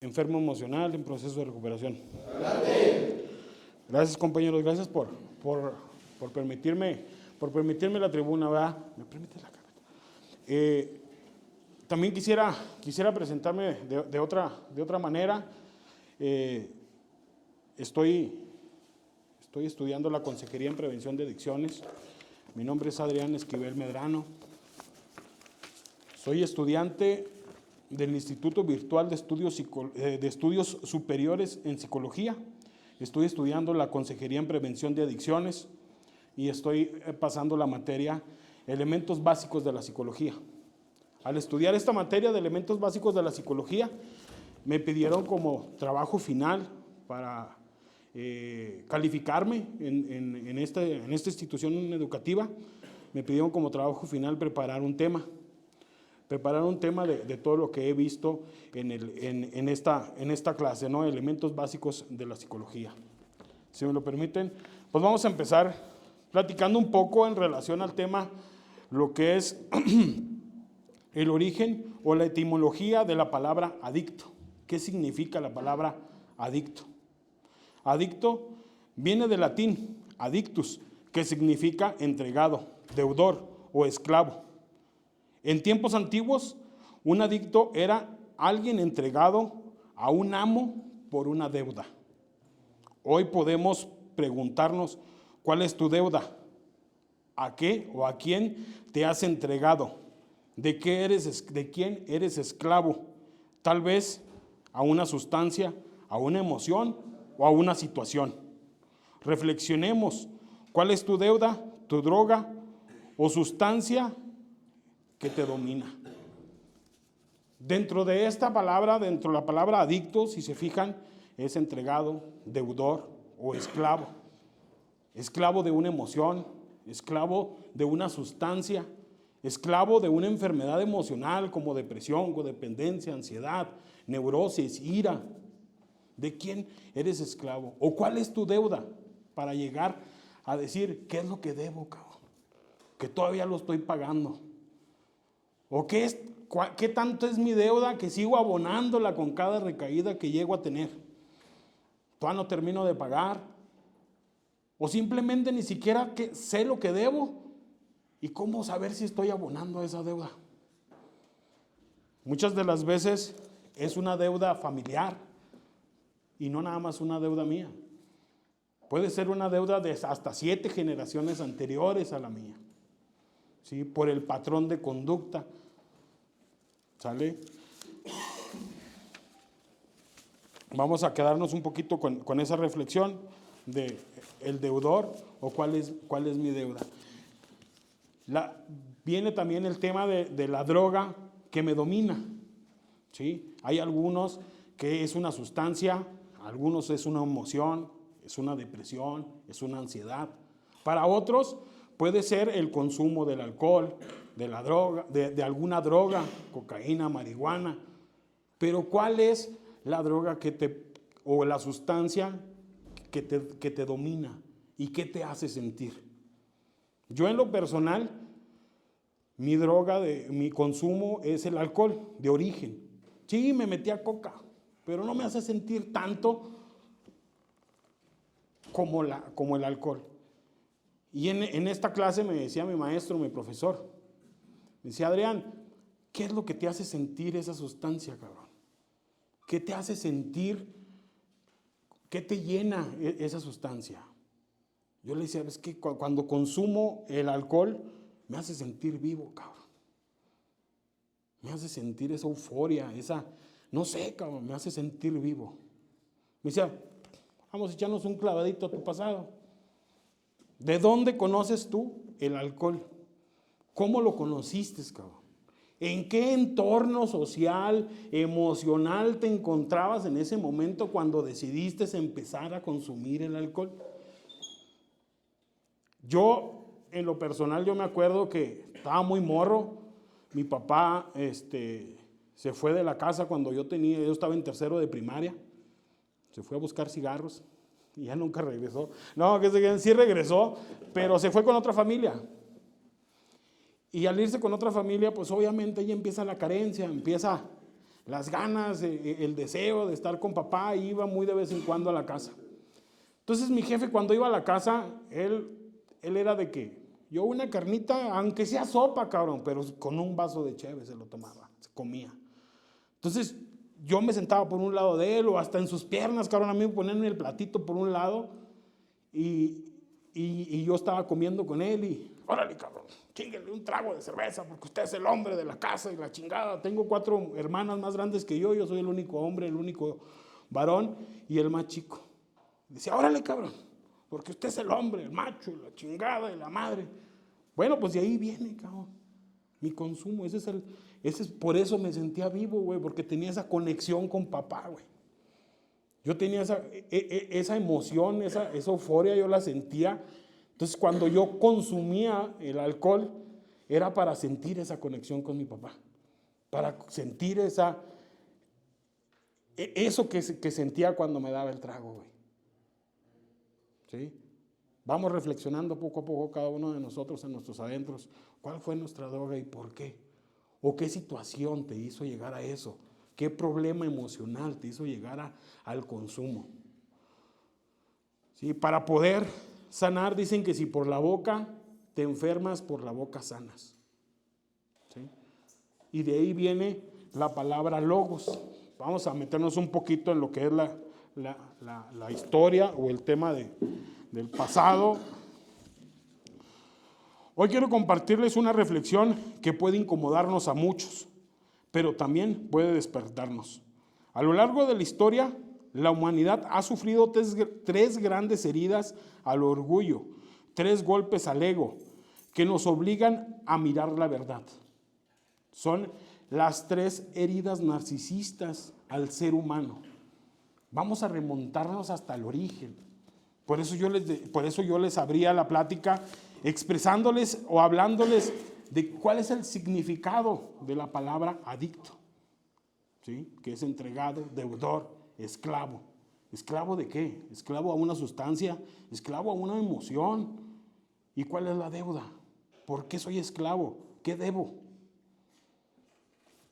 enfermo emocional en proceso de recuperación. Adelante. Gracias, compañeros, gracias por permitirme la tribuna, ¿verdad? ¿Me permite la cámara? También quisiera presentarme de otra manera. Estoy estudiando la Consejería en Prevención de Adicciones. Mi nombre es Adrián Esquivel Medrano. Soy estudiante del Instituto Virtual de Estudios Superiores en Psicología. Estoy estudiando la Consejería en Prevención de Adicciones y estoy pasando la materia Elementos Básicos de la Psicología. Al estudiar esta materia de Elementos Básicos de la Psicología, me pidieron como trabajo final para calificarme en esta institución educativa, me pidieron como trabajo final preparar un tema de todo lo que he visto en esta clase, ¿no? Elementos básicos de la psicología. Si me lo permiten, pues vamos a empezar platicando un poco en relación al tema, lo que es el origen o la etimología de la palabra adicto. ¿Qué significa la palabra adicto? Adicto viene del latín adictus, que significa entregado, deudor o esclavo. En tiempos antiguos, un adicto era alguien entregado a un amo por una deuda. Hoy podemos preguntarnos, ¿cuál es tu deuda? ¿A qué o a quién te has entregado? ¿De quién eres esclavo? Tal vez a una sustancia, a una emoción o a una situación. Reflexionemos, ¿cuál es tu deuda, tu droga o sustancia que te domina? Dentro de esta palabra, dentro de la palabra adicto, si se fijan, es entregado, deudor o esclavo. Esclavo de una emoción, esclavo de una sustancia, esclavo de una enfermedad emocional como depresión, codependencia, ansiedad, neurosis, ira. ¿De quién eres esclavo? ¿O cuál es tu deuda? Para llegar a decir, ¿qué es lo que debo, cabrón? Que todavía lo estoy pagando. ¿O qué tanto es mi deuda que sigo abonándola con cada recaída que llego a tener? Todavía no termino de pagar. O simplemente ni siquiera sé lo que debo. ¿Y cómo saber si estoy abonando a esa deuda? Muchas de las veces es una deuda familiar y no nada más una deuda mía. Puede ser una deuda de hasta 7 generaciones anteriores a la mía, ¿sí? Por el patrón de conducta. ¿Sale? Vamos a quedarnos un poquito con esa reflexión de el deudor o cuál es mi deuda. Viene también el tema de la droga que me domina, ¿sí? Hay algunos que es una sustancia, algunos es una emoción, es una depresión, es una ansiedad. Para otros puede ser el consumo del alcohol, de la droga, de alguna droga, cocaína, marihuana. Pero ¿cuál es la droga o la sustancia que te domina y qué te hace sentir? Yo en lo personal, mi consumo es el alcohol de origen. Sí, me metí a coca, pero no me hace sentir tanto como el alcohol. Y en esta clase me decía mi maestro, mi profesor, me decía, Adrián, ¿qué es lo que te hace sentir esa sustancia, cabrón? ¿Qué te hace sentir? ¿Qué te llena esa sustancia? Yo le decía, es que cuando consumo el alcohol me hace sentir vivo, cabrón. Me hace sentir esa euforia, no sé, cabrón, me hace sentir vivo. Me decía, vamos a echarnos un clavadito a tu pasado. ¿De dónde conoces tú el alcohol? ¿Cómo lo conociste, cabrón? ¿En qué entorno social, emocional te encontrabas en ese momento cuando decidiste empezar a consumir el alcohol? Yo, en lo personal, yo me acuerdo que estaba muy morro. Mi papá se fue de la casa cuando yo estaba en tercero de primaria. Se fue a buscar cigarros y ya nunca regresó. No, que sí regresó, pero se fue con otra familia. Y al irse con otra familia, pues obviamente ya empieza la carencia, empieza las ganas, el deseo de estar con papá, y iba muy de vez en cuando a la casa. Entonces mi jefe cuando iba a la casa, él era de que yo una carnita, aunque sea sopa, cabrón, pero con un vaso de cheve se lo tomaba, se comía. Entonces yo me sentaba por un lado de él o hasta en sus piernas, cabrón, a mí me ponían el platito por un lado y yo estaba comiendo con él y órale, cabrón, chíngale un trago de cerveza porque usted es el hombre de la casa y la chingada. Tengo 4 hermanas más grandes que yo soy el único hombre, el único varón y el más chico. Decía, órale, cabrón, porque usted es el hombre, el macho, la chingada y la madre. Bueno, pues de ahí viene, cabrón, mi consumo. Por eso me sentía vivo, güey, porque tenía esa conexión con papá, güey. Yo tenía esa emoción, esa euforia, yo la sentía. Entonces, cuando yo consumía el alcohol, era para sentir esa conexión con mi papá, para sentir eso que sentía cuando me daba el trago, güey. ¿Sí? Vamos reflexionando poco a poco cada uno de nosotros en nuestros adentros. ¿Cuál fue nuestra droga y por qué? ¿O qué situación te hizo llegar a eso? ¿Qué problema emocional te hizo llegar al consumo? ¿Sí? Para poder sanar, dicen que si por la boca te enfermas, por la boca sanas. ¿Sí? Y de ahí viene la palabra logos. Vamos a meternos un poquito en lo que es la historia o el tema del pasado. Hoy quiero compartirles una reflexión que puede incomodarnos a muchos, pero también puede despertarnos. A lo largo de la historia, la humanidad ha sufrido 3 grandes heridas al orgullo, 3 golpes al ego, que nos obligan a mirar la verdad. Son las 3 heridas narcisistas al ser humano. Vamos a remontarnos hasta el origen. Por eso yo les abría la plática expresándoles o hablándoles de cuál es el significado de la palabra adicto, ¿sí? Que es entregado, deudor, esclavo. ¿Esclavo de qué? Esclavo a una sustancia, esclavo a una emoción. ¿Y cuál es la deuda? ¿Por qué soy esclavo? ¿Qué debo?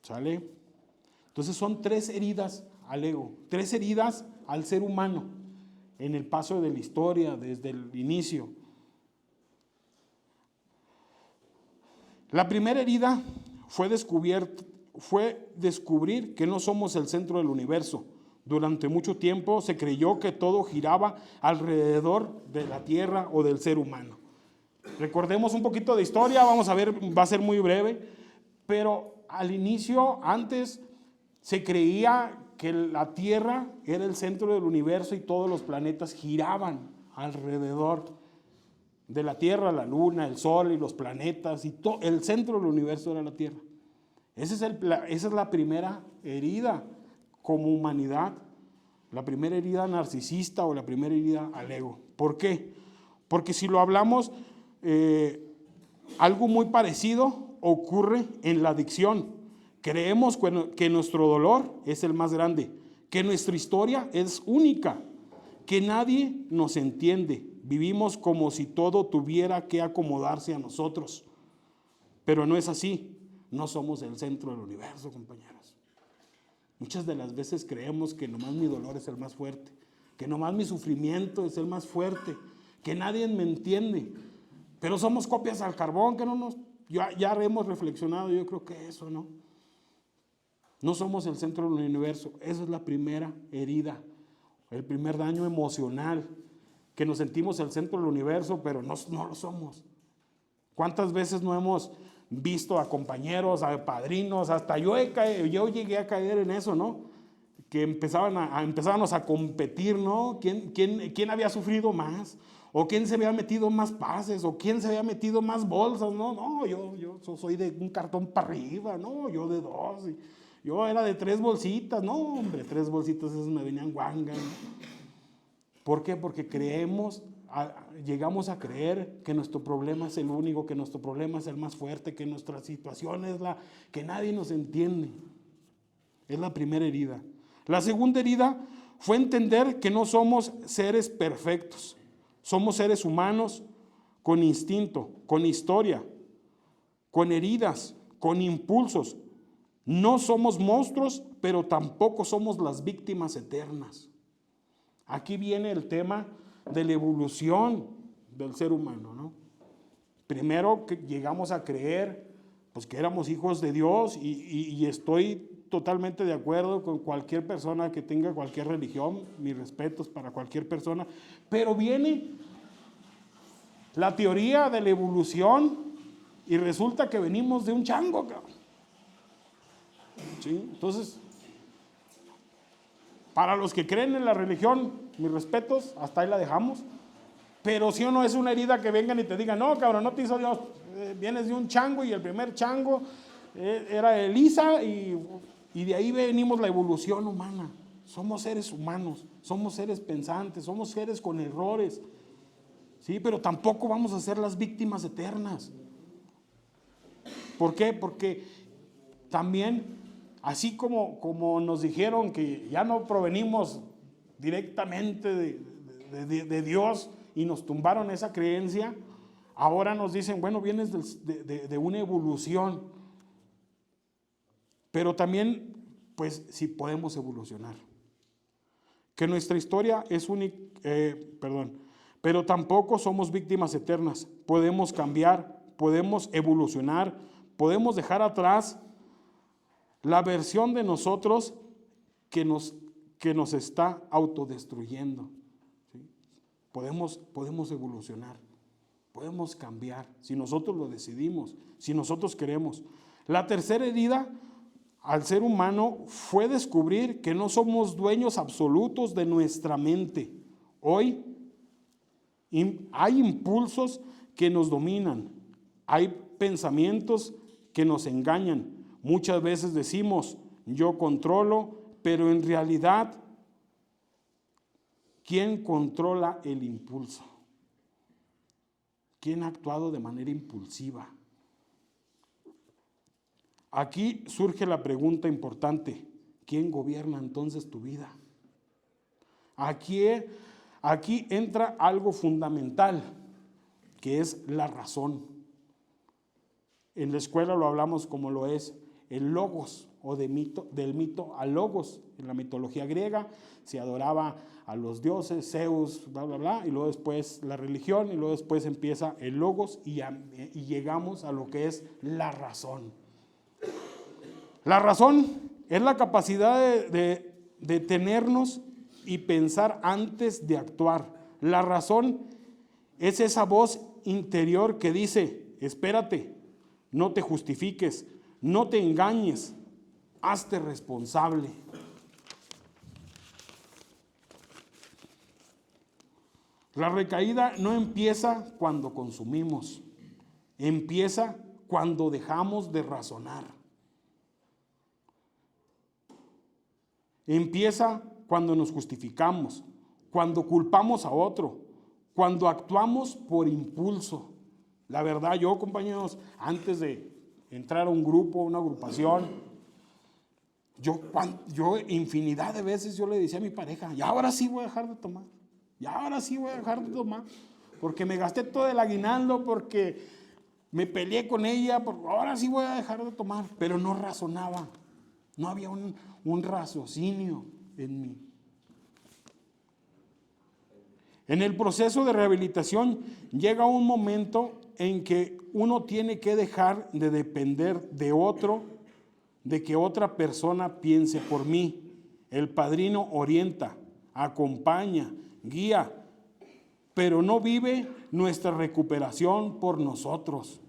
¿Sale? Entonces son 3 heridas al ego, 3 heridas al ser humano en el paso de la historia desde el inicio. La primera herida fue descubrir que no somos el centro del universo. Durante mucho tiempo se creyó que todo giraba alrededor de la Tierra o del ser humano. Recordemos un poquito de historia, vamos a ver, va a ser muy breve, pero al inicio, antes, se creía que la Tierra era el centro del universo y todos los planetas giraban alrededor de la Tierra, la Luna, el Sol y los planetas, y el centro del universo era la Tierra. Esa es la primera herida como humanidad, la primera herida narcisista o la primera herida al ego. ¿Por qué? Porque si lo hablamos, algo muy parecido ocurre en la adicción. Creemos que nuestro dolor es el más grande, que nuestra historia es única, que nadie nos entiende. Vivimos como si todo tuviera que acomodarse a nosotros, pero no es así. No somos el centro del universo, compañeros. Muchas de las veces creemos que nomás mi dolor es el más fuerte, que nomás mi sufrimiento es el más fuerte, que nadie me entiende, pero somos copias al carbón, que ya hemos reflexionado, yo creo que eso, ¿no? No somos el centro del universo. Esa es la primera herida, el primer daño emocional, que nos sentimos el centro del universo, pero no lo somos. ¿Cuántas veces no hemos visto a compañeros, a padrinos? Hasta yo llegué a caer en eso, ¿no? Que empezábamos a competir, ¿no? ¿Quién había sufrido más? ¿O quién se había metido más pases? ¿O quién se había metido más bolsas? No, yo soy de un cartón para arriba, no, yo de 2. Yo era de 3 bolsitas, no, hombre, 3 bolsitas esas me venían guangas. ¿Por qué? Porque llegamos a creer que nuestro problema es el único, que nuestro problema es el más fuerte, que nuestra situación es que nadie nos entiende. Es la primera herida. La segunda herida fue entender que no somos seres perfectos. Somos seres humanos con instinto, con historia, con heridas, con impulsos, No somos monstruos, pero tampoco somos las víctimas eternas. Aquí viene el tema de la evolución del ser humano, ¿no? Primero que llegamos a creer pues que éramos hijos de Dios y estoy totalmente de acuerdo con cualquier persona que tenga cualquier religión, mis respetos para cualquier persona, pero viene la teoría de la evolución y resulta que venimos de un chango, cabrón. ¿Sí? Entonces, para los que creen en la religión, mis respetos, hasta ahí la dejamos. Pero si o no es una herida que vengan y te digan, no, cabrón, no te hizo Dios, vienes de un chango y el primer chango era Elisa y de ahí venimos la evolución humana. Somos seres humanos, somos seres pensantes, somos seres con errores. Sí, pero tampoco vamos a ser las víctimas eternas. ¿Por qué? Porque también, así como nos dijeron que ya no provenimos directamente de Dios y nos tumbaron esa creencia, ahora nos dicen, bueno, vienes de una evolución. Pero también, pues, sí podemos evolucionar. Que nuestra historia es única, pero tampoco somos víctimas eternas. Podemos cambiar, podemos evolucionar, podemos dejar atrás la versión de nosotros que nos está autodestruyendo. ¿Sí? Podemos evolucionar, podemos cambiar, si nosotros lo decidimos, si nosotros queremos. La tercera herida al ser humano fue descubrir que no somos dueños absolutos de nuestra mente. Hoy hay impulsos que nos dominan, hay pensamientos que nos engañan. Muchas veces decimos, yo controlo, pero en realidad, ¿quién controla el impulso? ¿Quién ha actuado de manera impulsiva? Aquí surge la pregunta importante, ¿quién gobierna entonces tu vida? Aquí entra algo fundamental, que es la razón. En la escuela lo hablamos como lo es el logos, o del mito al logos. En la mitología griega se adoraba a los dioses, Zeus, bla, bla, bla, y luego después la religión, y luego después empieza el logos y llegamos a lo que es la razón. La razón es la capacidad de detenernos y pensar antes de actuar. La razón es esa voz interior que dice, espérate, no te justifiques, no te engañes, hazte responsable. La recaída no empieza cuando consumimos, empieza cuando dejamos de razonar. Empieza cuando nos justificamos, cuando culpamos a otro, cuando actuamos por impulso. La verdad, yo, compañeros, antes de entrar a un grupo, una agrupación, yo infinidad de veces yo le decía a mi pareja, y ahora sí voy a dejar de tomar, y ahora sí voy a dejar de tomar, porque me gasté todo el aguinaldo, porque me peleé con ella, ahora sí voy a dejar de tomar, pero no razonaba, no había un raciocinio en mí. En el proceso de rehabilitación llega un momento en que uno tiene que dejar de depender de otro, de que otra persona piense por mí. El padrino orienta, acompaña, guía, pero no vive nuestra recuperación por nosotros.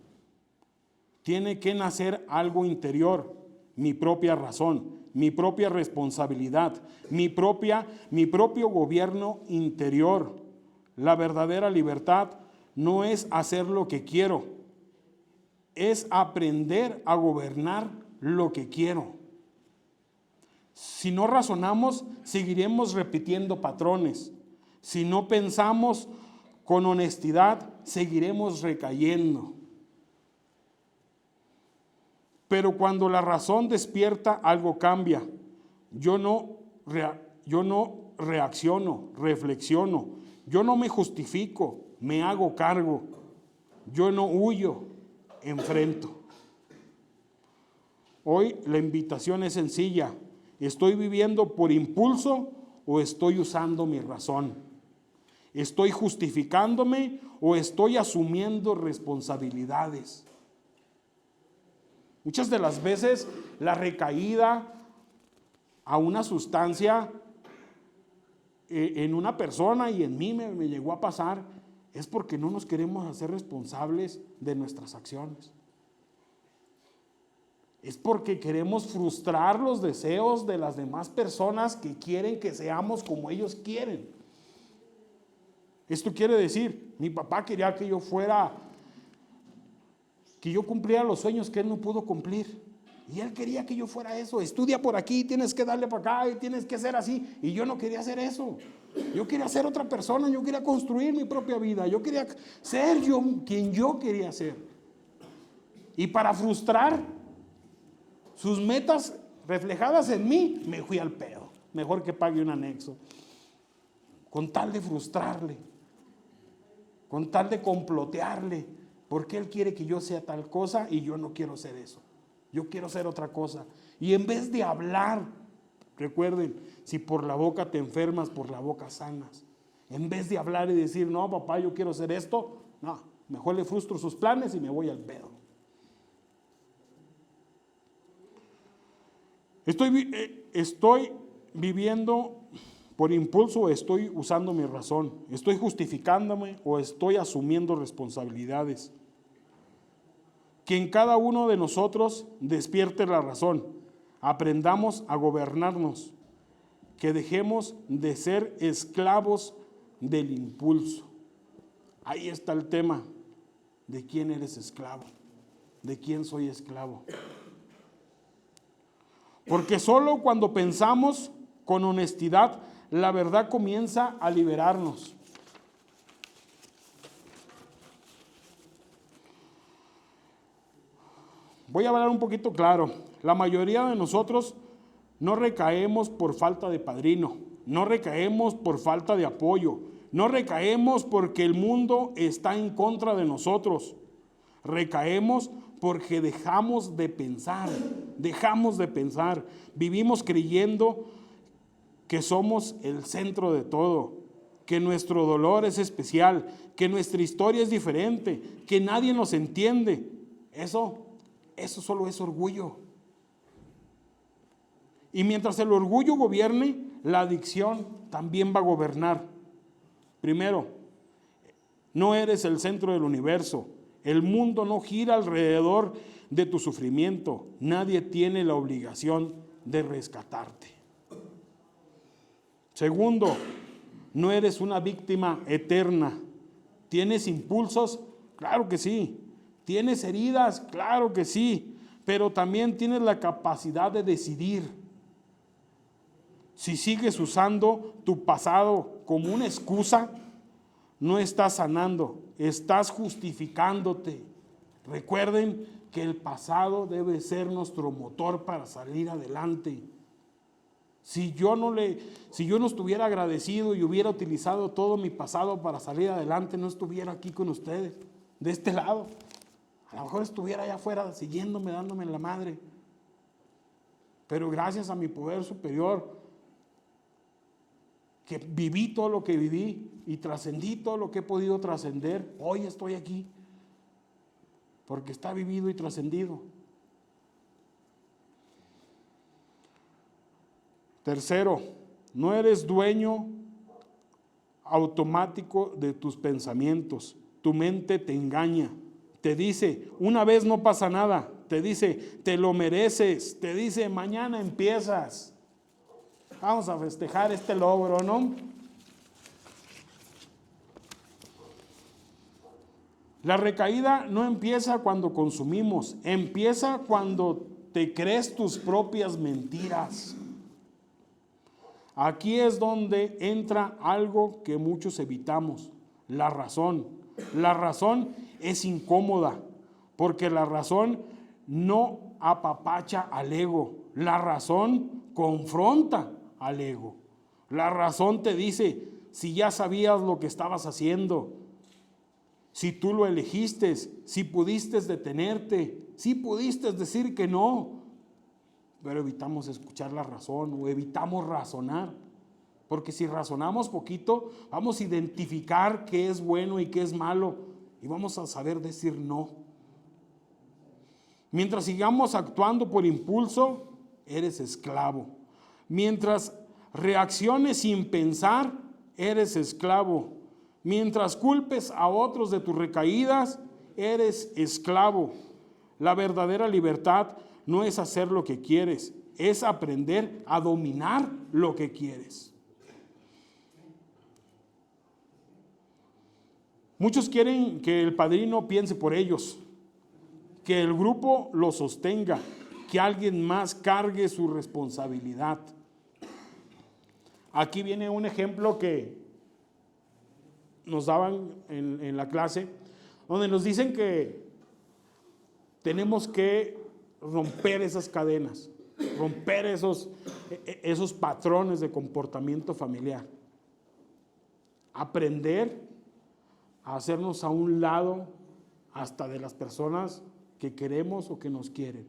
Tiene que nacer algo interior, mi propia razón, mi propia responsabilidad, mi propio gobierno interior. La verdadera libertad no es hacer lo que quiero, es aprender a gobernar lo que quiero. Si no razonamos, seguiremos repitiendo patrones. Si no pensamos con honestidad, seguiremos recayendo. Pero cuando la razón despierta, algo cambia. Yo no reacciono, reflexiono. Yo no me justifico, me hago cargo. Yo no huyo, enfrento. Hoy la invitación es sencilla. ¿Estoy viviendo por impulso o estoy usando mi razón? ¿Estoy justificándome o estoy asumiendo responsabilidades? Muchas de las veces la recaída a una sustancia en una persona, y en mí me llegó a pasar, es porque no nos queremos hacer responsables de nuestras acciones. Es porque queremos frustrar los deseos de las demás personas que quieren que seamos como ellos quieren. Esto quiere decir, mi papá quería que yo cumpliera los sueños que él no pudo cumplir. Y él quería que yo fuera eso. Estudia por aquí, tienes que darle para acá y tienes que ser así. Y yo no quería hacer eso. Yo quería ser otra persona, yo quería construir mi propia vida. Yo quería ser yo quien yo quería ser. Y para frustrar sus metas reflejadas en mí, me fui al pedo. Mejor que pague un anexo. Con tal de frustrarle, con tal de complotearle, porque él quiere que yo sea tal cosa y yo no quiero ser eso. Yo quiero ser otra cosa. Y en vez de hablar, recuerden, si por la boca te enfermas, por la boca sanas. En vez de hablar y decir, no, papá, yo quiero ser esto, no, mejor le frustro sus planes y me voy al pedo. Estoy viviendo por impulso o estoy usando mi razón. Estoy justificándome o estoy asumiendo responsabilidades. Que en cada uno de nosotros despierte la razón. Aprendamos a gobernarnos. Que dejemos de ser esclavos del impulso. Ahí está el tema. ¿De quién eres esclavo? ¿De quién soy esclavo? Porque solo cuando pensamos con honestidad, la verdad comienza a liberarnos. Voy a hablar un poquito claro. La mayoría de nosotros no recaemos por falta de padrino, no recaemos por falta de apoyo, no recaemos porque el mundo está en contra de nosotros. Recaemos porque dejamos de pensar, vivimos creyendo que somos el centro de todo, que nuestro dolor es especial, que nuestra historia es diferente, que nadie nos entiende. Eso solo es orgullo. Y mientras el orgullo gobierne, la adicción también va a gobernar. Primero, no eres el centro del universo. El mundo no gira alrededor de tu sufrimiento. Nadie tiene la obligación de rescatarte. Segundo, no eres una víctima eterna. ¿Tienes impulsos? Claro que sí. ¿Tienes heridas? Claro que sí. Pero también tienes la capacidad de decidir. Si sigues usando tu pasado como una excusa, no estás sanando, estás justificándote. Recuerden que el pasado debe ser nuestro motor para salir adelante. Si yo no estuviera agradecido y hubiera utilizado todo mi pasado para salir adelante, no estuviera aquí con ustedes, de este lado. A lo mejor estuviera allá afuera siguiéndome, dándome en la madre. Pero gracias a mi poder superior, que viví todo lo que viví y trascendí todo lo que he podido trascender, hoy estoy aquí. Porque está vivido y trascendido. Tercero, no eres dueño automático de tus pensamientos. Tu mente te engaña. Te dice, una vez no pasa nada. Te dice, te lo mereces. Te dice, mañana empiezas. Vamos a festejar este logro, ¿no? La recaída no empieza cuando consumimos. Empieza cuando te crees tus propias mentiras. Aquí es donde entra algo que muchos evitamos, la razón. La razón es incómoda, porque la razón no apapacha al ego. La razón confronta al ego. La razón te dice, si ya sabías lo que estabas haciendo, si tú lo elegiste, si pudiste detenerte, si pudiste decir que no. pero evitamos escuchar la razón o evitamos razonar. Porque si razonamos poquito, vamos a identificar qué es bueno y qué es malo y vamos a saber decir no. Mientras sigamos actuando por impulso, eres esclavo. Mientras reacciones sin pensar, eres esclavo. Mientras culpes a otros de tus recaídas, eres esclavo. La verdadera libertad no es hacer lo que quieres, es aprender a dominar lo que quieres. Muchos quieren que el padrino piense por ellos, que el grupo lo sostenga, que alguien más cargue su responsabilidad. Aquí viene un ejemplo que nos daban en la clase, donde nos dicen que tenemos que romper esas cadenas, romper esos patrones de comportamiento familiar, aprender a hacernos a un lado hasta de las personas que queremos o que nos quieren.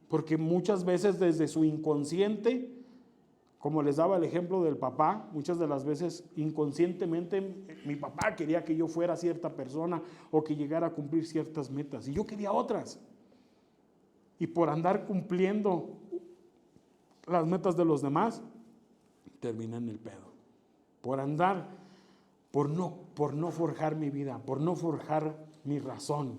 Porque muchas veces desde su inconsciente, como les daba el ejemplo del papá, muchas de las veces inconscientemente mi papá quería que yo fuera cierta persona o que llegara a cumplir ciertas metas y yo quería otras. Y por andar cumpliendo las metas de los demás, terminé en el pedo. Por andar, por no forjar mi vida, por no forjar mi razón.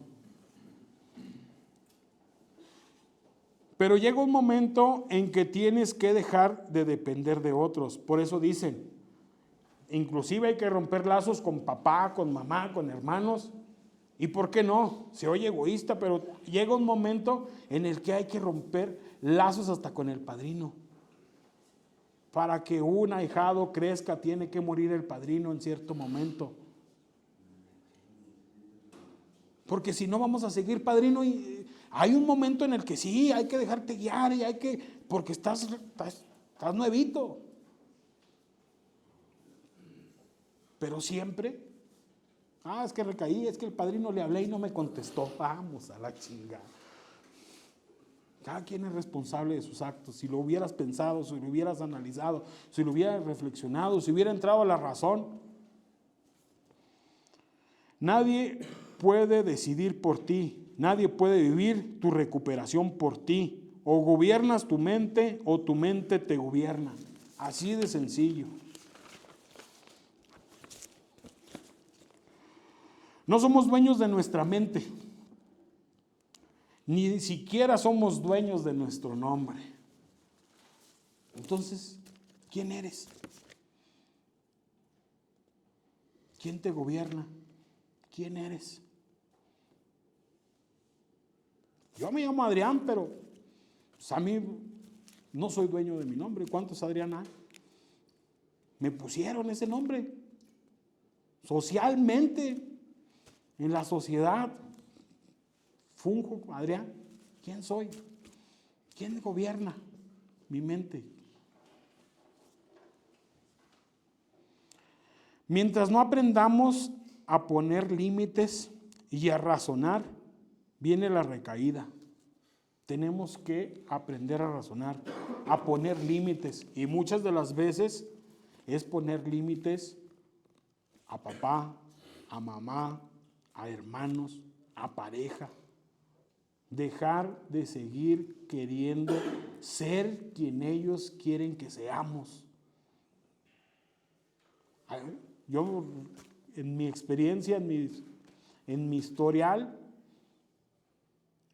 Pero llega un momento en que tienes que dejar de depender de otros. Por eso dicen, inclusive hay que romper lazos con papá, con mamá, con hermanos. ¿Y por qué no? Se oye egoísta, pero llega un momento en el que hay que romper lazos hasta con el padrino. Para que un ahijado crezca, tiene que morir el padrino en cierto momento. Porque si no vamos a seguir padrino y hay un momento en el que sí, hay que dejarte guiar y porque estás nuevito. Pero siempre, es que recaí, es que el padrino le hablé y no me contestó. Vamos a la chingada. Cada quien es responsable de sus actos. Si lo hubieras pensado, si lo hubieras analizado, si lo hubieras reflexionado, si hubiera entrado a la razón. Nadie puede decidir por ti. Nadie puede vivir tu recuperación por ti. O gobiernas tu mente o tu mente te gobierna. Así de sencillo. No somos dueños de nuestra mente. Ni siquiera somos dueños de nuestro nombre. Entonces, ¿quién eres? ¿Quién te gobierna? ¿Quién eres? Yo me llamo Adrián, pero pues, a mí no soy dueño de mi nombre. ¿Cuántos Adrián hay? Me pusieron ese nombre. Socialmente, en la sociedad, funjo, Adrián. ¿Quién soy? ¿Quién gobierna mi mente? Mientras no aprendamos a poner límites y a razonar, viene la recaída. Tenemos que aprender a razonar, a poner límites. Y muchas de las veces es poner límites a papá, a mamá, a hermanos, a pareja. Dejar de seguir queriendo ser quien ellos quieren que seamos. Yo, en mi experiencia, en mi historial,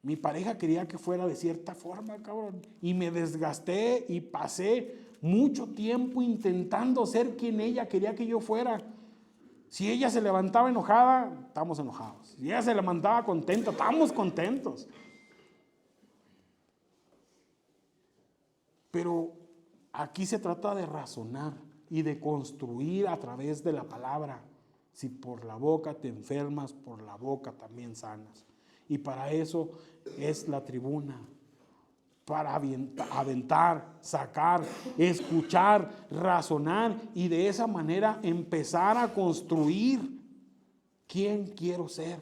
mi pareja quería que fuera de cierta forma, cabrón. Y me desgasté y pasé mucho tiempo intentando ser quien ella quería que yo fuera. Si ella se levantaba enojada, estamos enojados. Si ella se levantaba contenta, estamos contentos. Pero aquí se trata de razonar y de construir a través de la palabra. Si por la boca te enfermas, por la boca también sanas. Y para eso es la tribuna. Para aventar, sacar, escuchar, razonar y de esa manera empezar a construir quién quiero ser.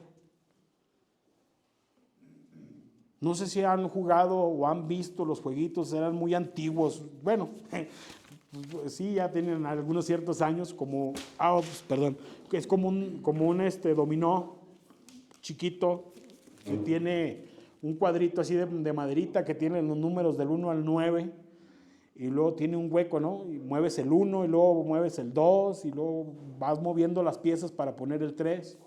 No sé si han jugado o han visto los jueguitos, eran muy antiguos. Bueno, pues sí, ya tienen algunos ciertos años, como, perdón, que es como un dominó chiquito, que tiene un cuadrito así de maderita, que tiene los números del 1 al 9, y luego tiene un hueco, ¿no? Y mueves el 1, y luego mueves el 2, y luego vas moviendo las piezas para poner el 3.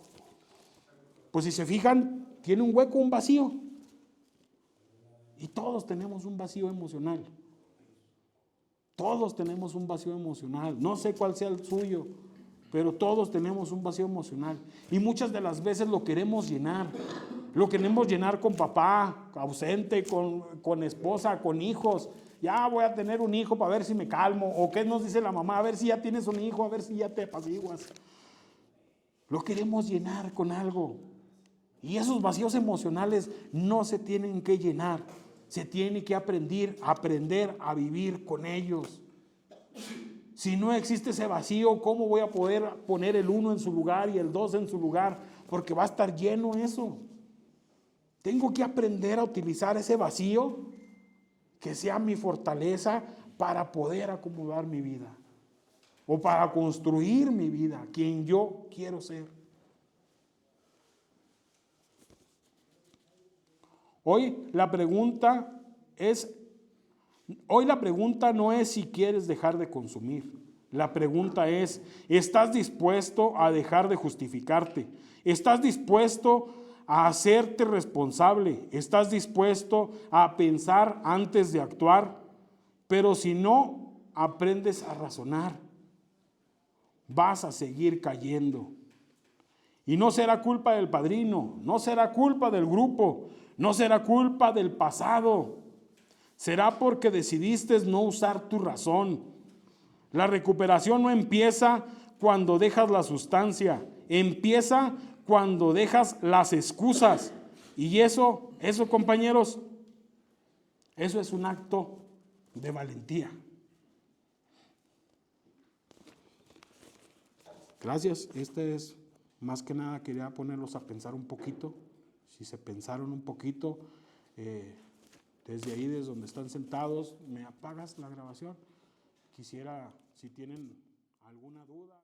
Pues si se fijan, tiene un hueco, un vacío. Y todos tenemos un vacío emocional. Todos tenemos un vacío emocional. No sé cuál sea el suyo, pero todos tenemos un vacío emocional. Y muchas de las veces lo queremos llenar. Lo queremos llenar con papá, ausente, con esposa, con hijos. Ya voy a tener un hijo para ver si me calmo. O qué nos dice la mamá, a ver si ya tienes un hijo, a ver si ya te apaciguas. Lo queremos llenar con algo. Y esos vacíos emocionales no se tienen que llenar. Se tiene que aprender a vivir con ellos. Si no existe ese vacío, ¿cómo voy a poder poner el 1 en su lugar y el 2 en su lugar? Porque va a estar lleno eso. Tengo que aprender a utilizar ese vacío, que sea mi fortaleza, para poder acomodar mi vida. O para construir mi vida, quien yo quiero ser. Hoy la pregunta no es si quieres dejar de consumir. La pregunta es, ¿estás dispuesto a dejar de justificarte? ¿Estás dispuesto a hacerte responsable? ¿Estás dispuesto a pensar antes de actuar? Pero si no aprendes a razonar, vas a seguir cayendo. Y no será culpa del padrino, no será culpa del grupo, no será culpa del pasado. Será porque decidiste no usar tu razón. La recuperación no empieza cuando dejas la sustancia, empieza cuando dejas las excusas. Y eso, compañeros, eso es un acto de valentía. Gracias. Más que nada quería ponerlos a pensar un poquito. Si se pensaron un poquito, desde ahí, desde donde están sentados, ¿me apagas la grabación? Quisiera, si tienen alguna duda.